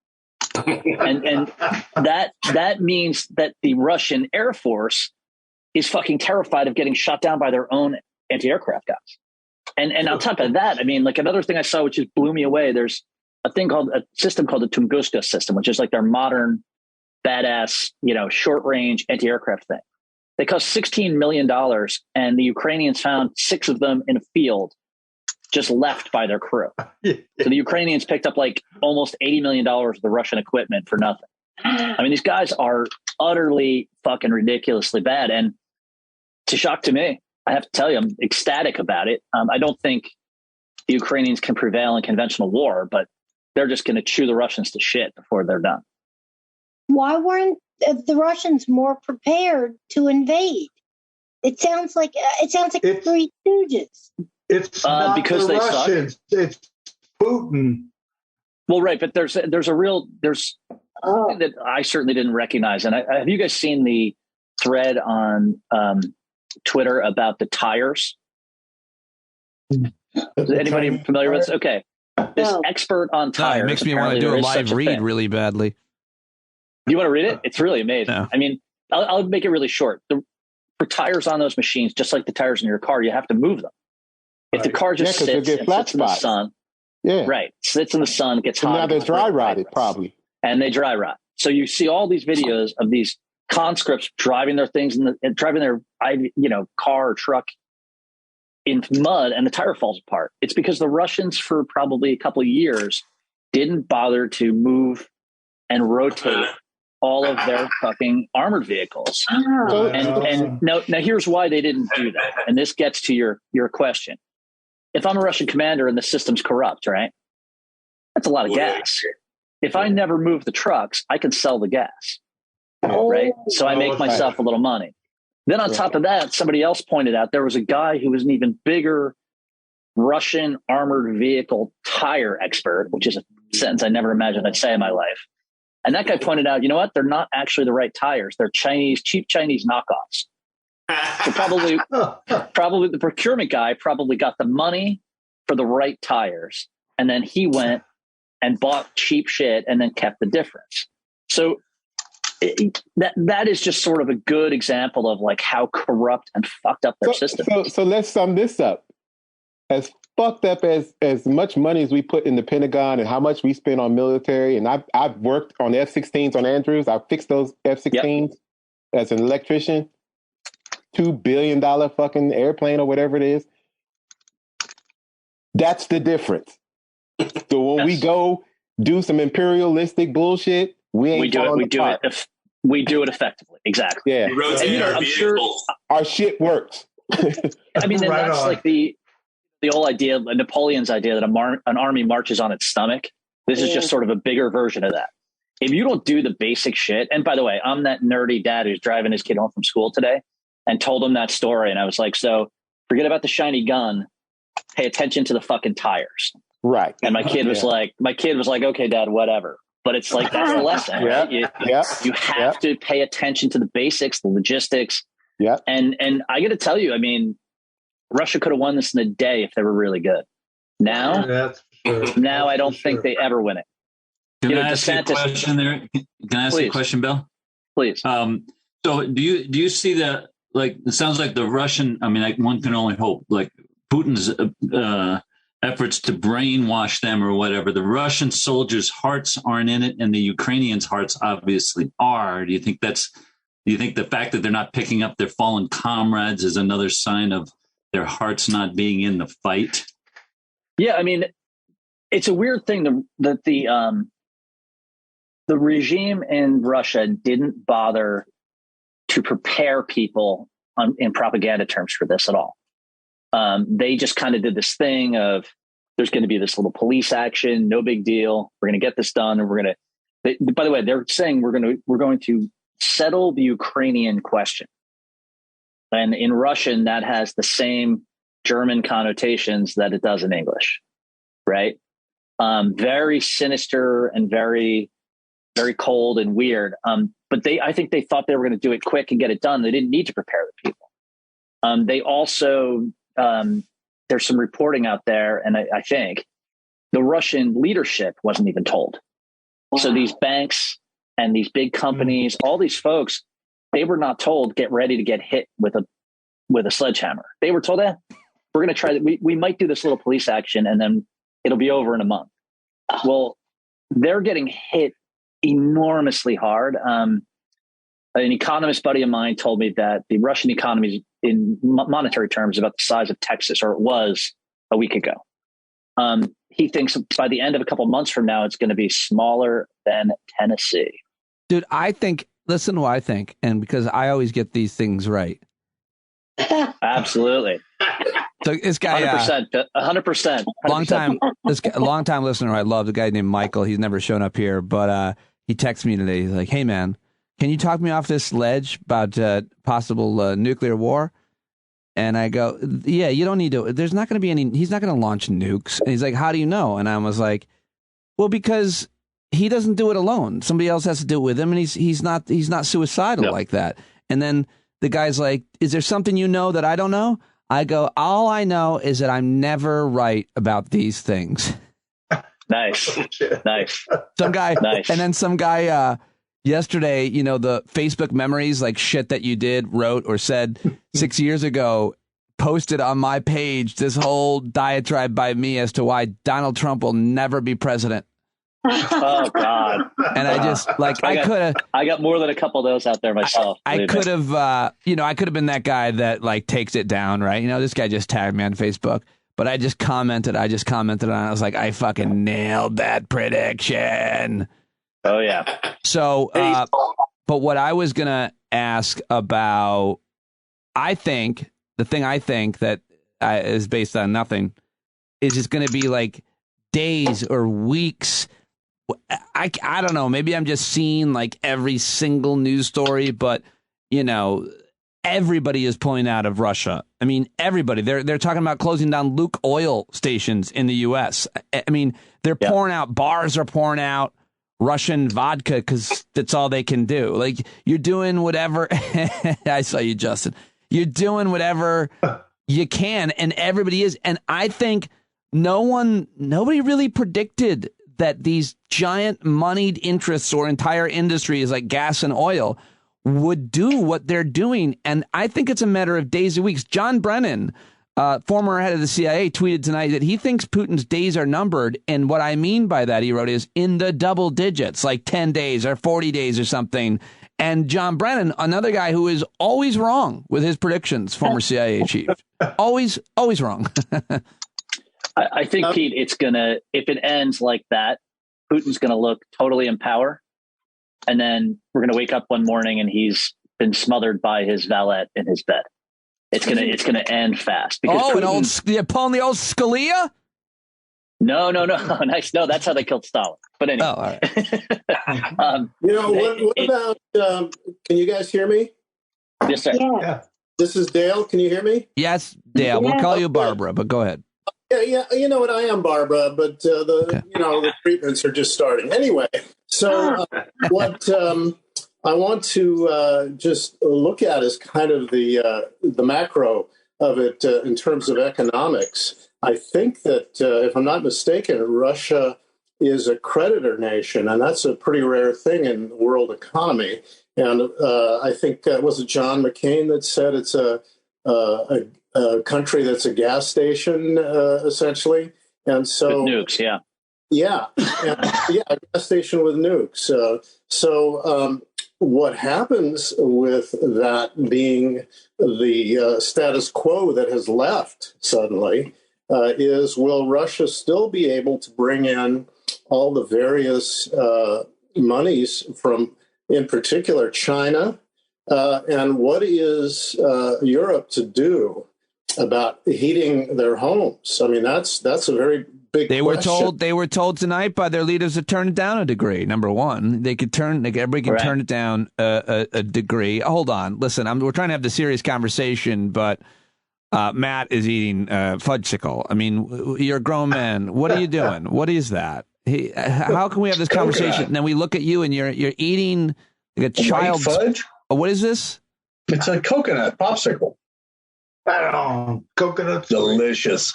and that means that the Russian Air Force is fucking terrified of getting shot down by their own anti-aircraft guys. And on top of that, I mean, like another thing I saw, which just blew me away, there's a system called the Tunguska System, which is like their modern, badass, short range anti-aircraft thing. They cost $16 million, and the Ukrainians found 6 of them in a field just left by their crew. So the Ukrainians picked up like almost $80 million of the Russian equipment for nothing. I mean, these guys are utterly fucking ridiculously bad. And it's a shock to me. I have to tell you, I'm ecstatic about it. I don't think the Ukrainians can prevail in conventional war, but they're just going to chew the Russians to shit before they're done. Why weren't the Russians more prepared to invade? It sounds like Three Stooges. It's not because the they Russians. suck. It's Putin. Well, right, but there's something that I certainly didn't recognize. And have you guys seen the thread on Twitter about the tires? Is anybody familiar with this? Okay. This expert on tires. It makes me want to do a live read really badly. You want to read it? It's really amazing. No. I mean, I'll make it really short. For tires on those machines, just like the tires in your car, you have to move them. If the car just sits in the sun, sits in the sun, gets hot. Now they're dry rotted, probably. And they dry rot. So you see all these videos of these conscripts driving their things driving their car or truck in mud, and the tire falls apart. It's because the Russians, for probably a couple of years, didn't bother to move and rotate all of their fucking armored vehicles. And now here's why they didn't do that. And this gets to your question. If I'm a Russian commander and the system's corrupt, right? That's a lot of gas. If I never move the trucks, I can sell the gas, right? So I make myself a little money. Then on top of that, somebody else pointed out there was a guy who was an even bigger Russian armored vehicle tire expert, which is a sentence I never imagined I'd say in my life. And that guy pointed out, you know what? They're not actually the right tires. They're cheap Chinese knockoffs. So probably the procurement guy probably got the money for the right tires. And then he went and bought cheap shit and then kept the difference. So that is just sort of a good example of like how corrupt and fucked up their system is. So let's sum this up. As fucked up as much money as we put in the Pentagon and how much we spend on military, and I've worked on F-16s on Andrews. I fixed those F-16s as an electrician. $2 billion fucking airplane or whatever it is. That's the difference. So when we go do some imperialistic bullshit, we do it effectively. Exactly. Yeah. We rotate our vehicles. Our shit works. I mean, that's like the whole idea, Napoleon's idea that an army marches on its stomach. This is just sort of a bigger version of that. If you don't do the basic shit, and by the way, I'm that nerdy dad who's driving his kid home from school today and told him that story. And I was like, so forget about the shiny gun. Pay attention to the fucking tires. Right. And my kid was like, okay, Dad, whatever. But it's like, that's the lesson, right? You have to pay attention to the basics, the logistics. Yeah. And I got to tell you, I mean, Russia could have won this in a day if they were really good. Now I don't think they ever win it. Can I ask you a question there? Can I ask you a question, Bill? Please. So do you see that, like, it sounds like the Russian, I mean, one can only hope, like Putin's efforts to brainwash them or whatever, the Russian soldiers' hearts aren't in it and the Ukrainians' hearts obviously are. Do you think the fact that they're not picking up their fallen comrades is another sign of their hearts not being in the fight? Yeah, I mean, it's a weird thing that the regime in Russia didn't bother to prepare people in propaganda terms for this at all. They just kind of did this thing of there's going to be this little police action, no big deal. We're going to get this done, and by the way, they're saying we're going to settle the Ukrainian question. And in Russian, that has the same German connotations that it does in English, right? Very sinister and very, very cold and weird. But I think they thought they were going to do it quick and get it done. They didn't need to prepare the people. They also, there's some reporting out there, and I think the Russian leadership wasn't even told. Wow. So these banks and these big companies, all these folks, they were not told, get ready to get hit with a sledgehammer. They were told, we're going to try that. We might do this little police action and then it'll be over in a month. Well, they're getting hit enormously hard. An economist buddy of mine told me that the Russian economy is, in monetary terms, about the size of Texas, or it was a week ago. He thinks by the end of a couple months from now, it's going to be smaller than Tennessee. Dude, listen to what I think, and because I always get these things right. Absolutely. So this guy, 100%. Long time listener. I love the guy named Michael. He's never shown up here, but he texted me today. He's like, "Hey man, can you talk me off this ledge about possible nuclear war?" And I go, "Yeah, you don't need to. There's not going to be any. He's not going to launch nukes." And he's like, "How do you know?" And I was like, "Well, because he doesn't do it alone. Somebody else has to do it with him, and he's not suicidal like that." And then the guy's like, "Is there something you know that I don't know?" I go, "All I know is that I'm never right about these things." Nice. Some guy, Nice. and then some guy yesterday, the Facebook memories, like shit that you did, wrote, or said 6 years ago, posted on my page this whole diatribe by me as to why Donald Trump will never be president. Oh God! And I just I got more than a couple of those out there myself. I could have, I could have been that guy that like takes it down, right? This guy just tagged me on Facebook, but I just commented on it. I was like, I fucking nailed that prediction. Oh yeah. So, but what I was gonna ask about, the thing I think that is based on nothing is it's going to be like days or weeks. I don't know. Maybe I'm just seeing like every single news story, but everybody is pulling out of Russia. I mean, everybody. They're talking about closing down Luke oil stations in the U.S. I mean, they're pouring out, bars are pouring out Russian vodka because that's all they can do. Like, you're doing whatever. I saw you, Justin. You're doing whatever you can, and everybody is. And I think nobody really predicted that these giant moneyed interests or entire industries like gas and oil would do what they're doing. And I think it's a matter of days or weeks. John Brennan, former head of the CIA, tweeted tonight that he thinks Putin's days are numbered. And what I mean by that, he wrote, is in the double digits, like 10 days or 40 days or something. And John Brennan, another guy who is always wrong with his predictions, former CIA chief, always wrong. I think, Pete, if it ends like that, Putin's going to look totally in power. And then we're going to wake up one morning and he's been smothered by his valet in his bed. It's going to end fast. Because pulling the old Scalia? No. Nice. No, that's how they killed Stalin. But anyway. Oh, all right. What about, can you guys hear me? Yes, sir. Yeah. This is Dale. Can you hear me? Yes, Dale. We'll call you Barbara, but go ahead. Yeah. You know what? I am Barbara, but the treatments are just starting. Anyway, so what I want to just look at is kind of the macro of it in terms of economics. I think that, if I'm not mistaken, Russia is a creditor nation, and that's a pretty rare thing in the world economy. And I think, was it John McCain that said it's a country that's a gas station, essentially? And so with nukes, yeah. Yeah, a gas station with nukes. So what happens with that being the status quo that has left suddenly is, will Russia still be able to bring in all the various monies from, in particular, China? And what is Europe to do about heating their homes? I mean, that's a very big question. They were told tonight by their leaders to turn it down a degree. Number one, everybody can turn it down a degree. Hold on, listen, we're trying to have the serious conversation, but Matt is eating fudgesicle. I mean, you're a grown man. What are you doing? What is that? How can we have this conversation? And then we look at you and you're eating like a child fudge. Oh, what is this? It's a coconut popsicle. Coconut, delicious.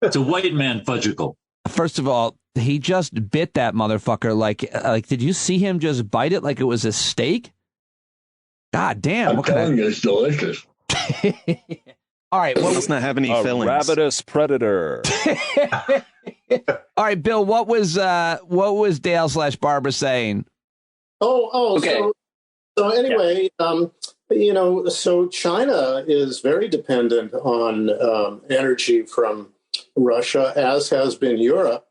It's a white man fudgicle. First of all, he just bit that motherfucker. Like, did you see him just bite it like it was a steak? God damn! I'm telling you, it's delicious. All right, well, let's not have any fillings. Ravenous predator. All right, Bill. What was Dale/Barbara saying? Okay. So anyway, so China is very dependent on energy from Russia, as has been Europe.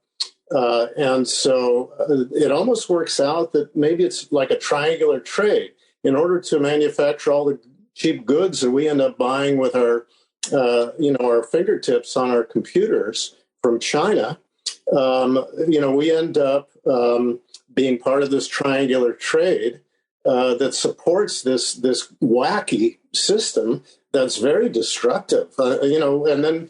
And so it almost works out that maybe it's like a triangular trade. In order to manufacture all the cheap goods that we end up buying with our, our fingertips on our computers from China, we end up being part of this triangular trade that supports this wacky system that's very destructive. And then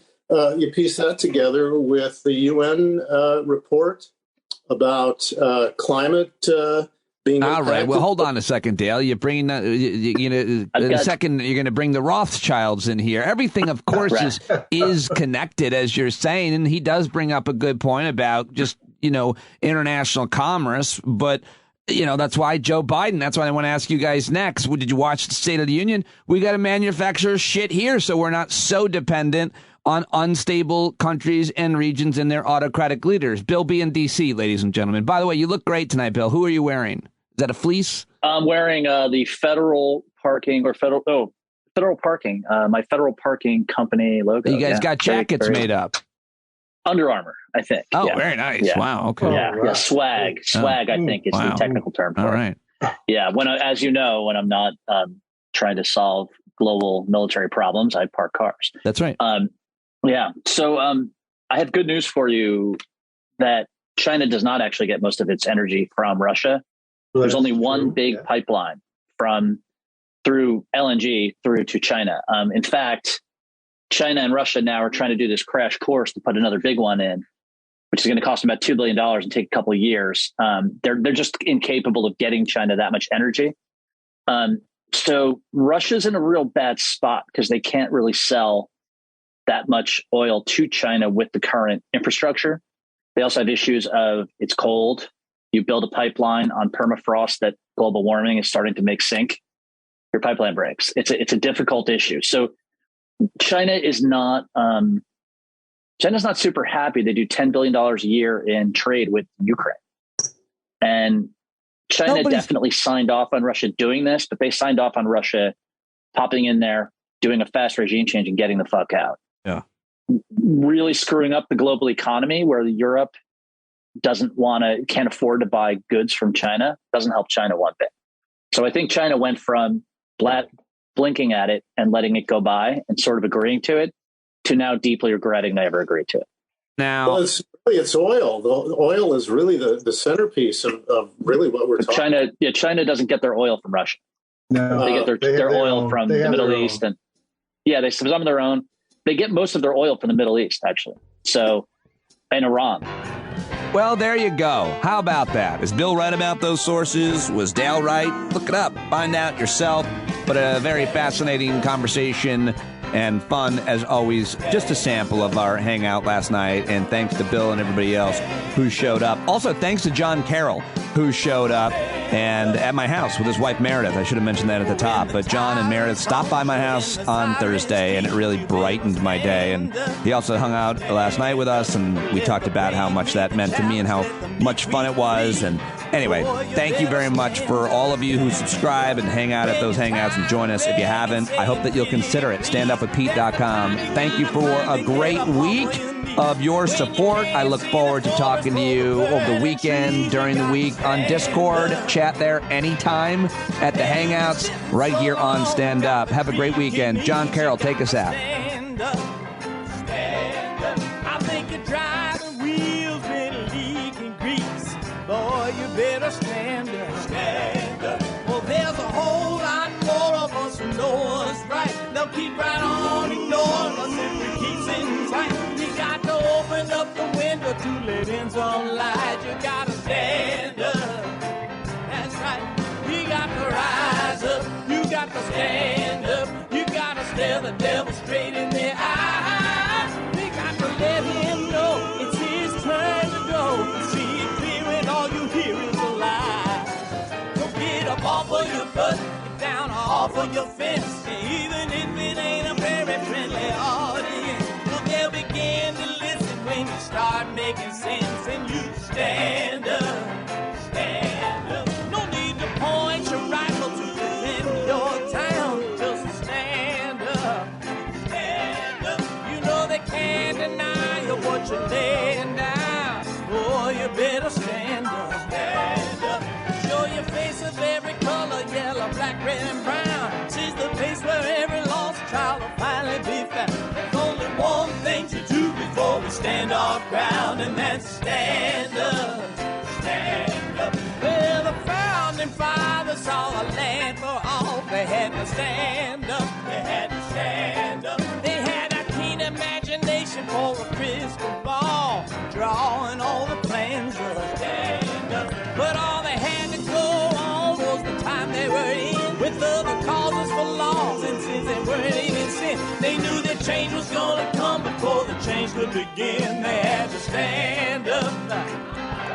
you piece that together with the UN report about climate being all right. impacted. Well, hold on a second, Dale. You're bringing in a second. You're going to bring the Rothschilds in here. Everything, of course, is connected, as you're saying, and he does bring up a good point about just international commerce. But that's why Joe Biden. That's why I want to ask you guys next. Did you watch the State of the Union? We got to manufacture shit here, so we're not so dependent on unstable countries and regions and their autocratic leaders. Bill B. in D.C., ladies and gentlemen. By the way, you look great tonight, Bill. Who are you wearing? Is that a fleece? I'm wearing the federal parking my federal parking company logo. You guys got jackets made up. Under Armour, I think. Oh, very nice. Yeah. Wow. Okay. Yeah. Swag. I think is the technical term for it. All right. Yeah. As you know, when I'm not trying to solve global military problems, I park cars. That's right. Yeah. So I have good news for you that China does not actually get most of its energy from Russia. There's only one big pipeline through LNG through to China. In fact, China and Russia now are trying to do this crash course to put another big one in, which is going to cost about $2 billion and take a couple of years. They're just incapable of getting China that much energy. So Russia's in a real bad spot because they can't really sell that much oil to China with the current infrastructure. They also have issues of it's cold. You build a pipeline on permafrost that global warming is starting to make sink. Your pipeline breaks. It's a difficult issue. So China's not super happy. They do $10 billion a year in trade with Ukraine. And China definitely signed off on Russia doing this, but they signed off on Russia popping in there, doing a fast regime change and getting the fuck out. Yeah. Really screwing up the global economy where Europe can't afford to buy goods from China. Doesn't help China one bit. So I think China went from blinking at it and letting it go by and sort of agreeing to it to now deeply regretting they ever agreed to it. Now, well, it's oil. The oil is really the centerpiece of really what we're talking about. China doesn't get their oil from Russia. No, they get their oil from the Middle East. And they some of their own. They get most of their oil from the Middle East, actually. So, and Iran. Well, there you go. How about that? Is Bill right about those sources? Was Dale right? Look it up. Find out yourself. But a very fascinating conversation and fun, as always. Just a sample of our hangout last night. And thanks to Bill and everybody else who showed up. Also, thanks to John Carroll, who showed up and at my house with his wife, Meredith. I should have mentioned that at the top. But John and Meredith stopped by my house on Thursday, and it really brightened my day. And he also hung out last night with us, and we talked about how much that meant to me and how much fun it was. And anyway, thank you very much for all of you who subscribe and hang out at those hangouts and join us. If you haven't, I hope that you'll consider it. StandUpWithPete.com. Thank you for a great week of your support. I look forward to talking to you over the weekend, during the week on Discord. Chat there anytime at the Hangouts right here on Stand Up. Have a great weekend. John Carroll, take us out. Stand up, stand up. I think you're driving wheels been leaking grease. Boy, you better stand up, stand up. Well, there's a whole lot more of us who know what's right. They'll keep right on ignoring us if we keep sitting tight. You got to open up the window to let in some light. You gotta stand up. That's right. You got to rise up. You got to stand up. You got to stare the devil straight in the eye. We got to let him know it's his turn to go. See it clear and all you hear is a lie. So get up off of your butt, get down off of your fence. And even if it ain't a very friendly audience, well, they'll begin to listen when you start making sense. And you stand up, stand up. No need to point your rifle to defend your town. Just stand up, stand up. You know they can't deny you what you're laying down. Boy, you better stand up, stand up. Show your face of every color, yellow, black, red, and brown. She's the place where every lost child will finally be found. There's only one thing to do before we stand our ground, and that's stand up, stand up. Well, the founding fathers saw a land for all. They had to stand up, they had to stand up. They had a keen imagination for a crystal ball, drawing all the plans of stand up. But all they had to go change was gonna come before the change could begin. They had to stand up.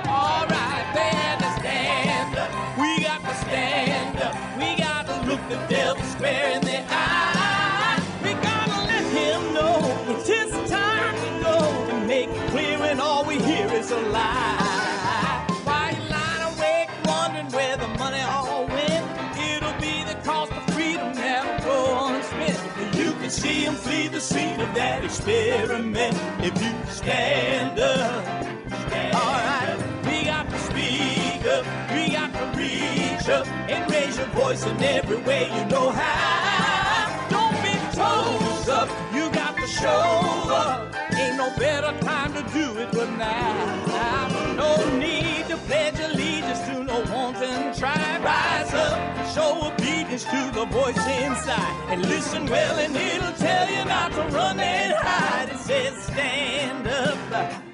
All right, they had to stand up. We got to stand up. We got to look the devil square in the eye. We gotta let him know it's his time to go and make it clear when all we hear is a lie. Why you lying awake wondering where the money all went? It'll be the cost of freedom that'll go unspent. You can see him flee the scene of that experiment if you stand up. All right, we got to speak up, we got to reach up and raise your voice in every way you know how. Don't be toes up, you got to show up. Ain't no better time to do it but now. No need to pledge allegiance to no wanton tribe. Rise up, show obedience to the voice inside, and listen well and it'll tell you not to run and hide. It says stand up.